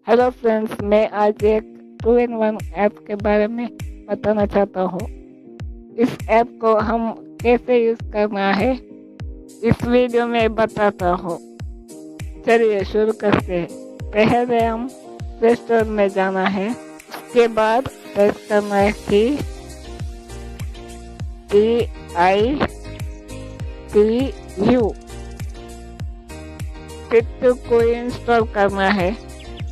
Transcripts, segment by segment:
Hello friends, मैं आज एक 2-in-1 ऐप के बारे में बताना चाहता हूँ। इस ऐप को हम कैसे यूज़ करना है इस वीडियो में बताता हूँ। चलिए शुरू करते हैं। पहले हम प्ले स्टोर में जाना है। उसके बाद टाइप करना है कि PITU पिट्टू को इंस्टॉल करना है।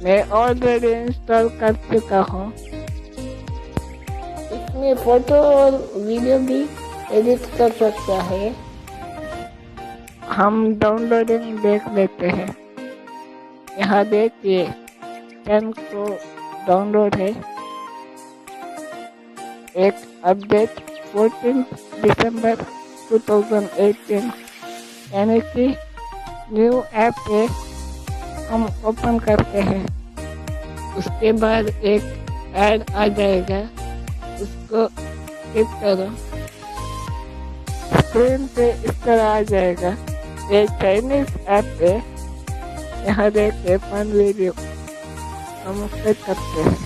मैं ऑलरेडी इंस्टॉल कर चुका हूँ। इसमें फोटो और वीडियो भी एडिट कर सकता है। हम डाउनलोडिंग देख लेते हैं। यहाँ देखिए 10 को डाउनलोड है। एक अपडेट 14 दिसंबर 2018 यानी कि न्यू ऐप है। हम ओपन करते हैं। उसके बाद एक ऐड आ जाएगा, उसको क्लिक करो। स्क्रीन पे इस तरह आ जाएगा। ये चाइनीज ऐप है। यहाँ देखिए फन वीडियो, हम क्लिक करते हैं।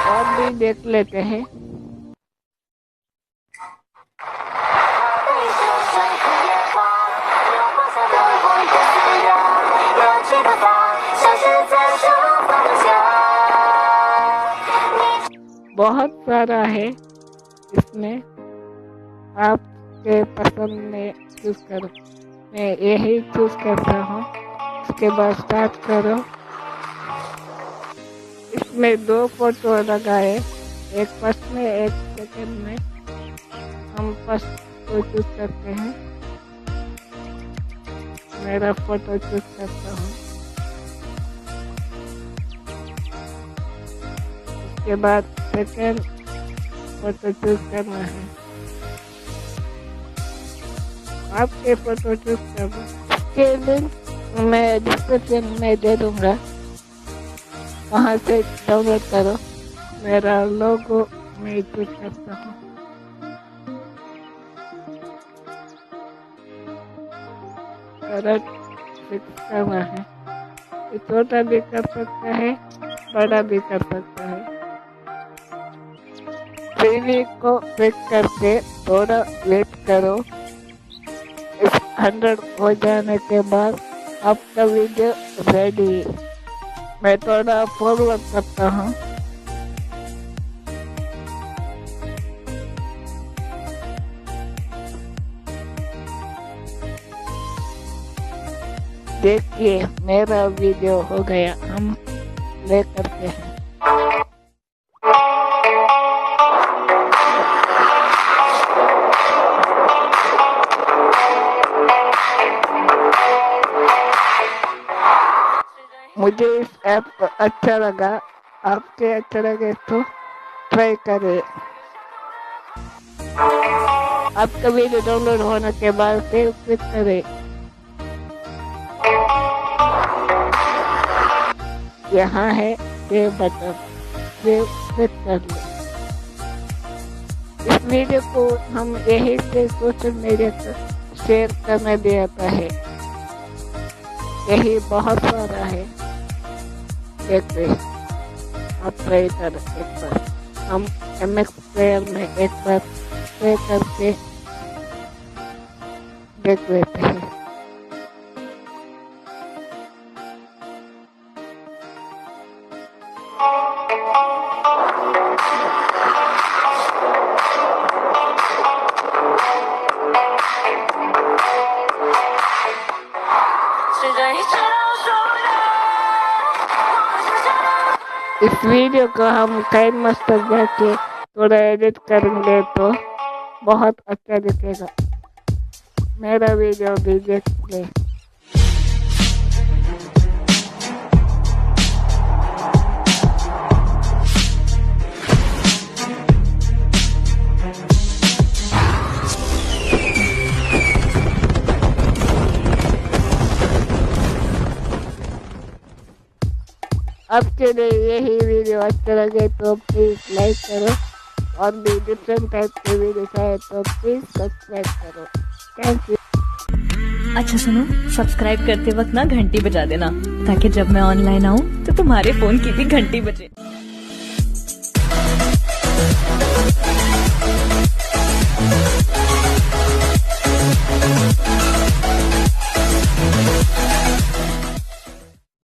और भी देख लेते हैं। बहुत सारा है इसमें, आपके पसंद में चूज करो। मैं यही चूज करता हूँ। उसके बाद स्टार्ट करो। इसमें 2 फोटो लगाए, एक फर्स्ट में एक सेकंड में। हम फर्स्ट को चूज करते हैं। मेरा फोटो चूज करता हूँ। उसके बाद सेकंड फोटो चूज करना है। आपके फोटो चूज करो। इसके लिंक मैं डिस्क्रिप्शन में दे दूंगा, वहाँ से डाउनलोड करो। मेरा लोगो मैं चूज करता हूँ। कलर फिक्स करना है। ये छोटा भी कर सकता है, बड़ा भी कर सकता है। बेरी को क्लिक करके थोड़ा वेट करो। इस 100 हो जाने के बाद आपका वीडियो रेडी है। मैं थोड़ा फॉरवर्ड करता हूँ। देखिए मेरा वीडियो हो गया। हम प्ले करते हैं। मुझे इस ऐप अच्छा लगा। आपके अच्छा लगे तो ट्राई करें। आपका वीडियो डाउनलोड होने के बाद सेव क्लिक करें। यहाँ है सेव बटन, सेव क्लिक कर लें। इस वीडियो को हम यही से सोशल मीडिया पर शेयर करने भी आता है। यही बहुत सारा है। देखते आप ट्राई कर एक बार। हम MX प्लेयर में एक बार प्ले करके देख लेते हैं। इस वीडियो को हम काइन मास्टर जाके थोड़ा एडिट करेंगे तो बहुत अच्छा दिखेगा। मेरा वीडियो भी देख ले। आपके लिए यही वीडियो अच्छा लगे तो प्लीज लाइक करो, और भी डिफरेंट टाइप के वीडियो आए तो प्लीज सब्सक्राइब करो। Thank you. अच्छा सुनो, सब्सक्राइब करते वक्त ना घंटी बजा देना, ताकि जब मैं ऑनलाइन आऊँ तो तुम्हारे फोन की भी घंटी बजे।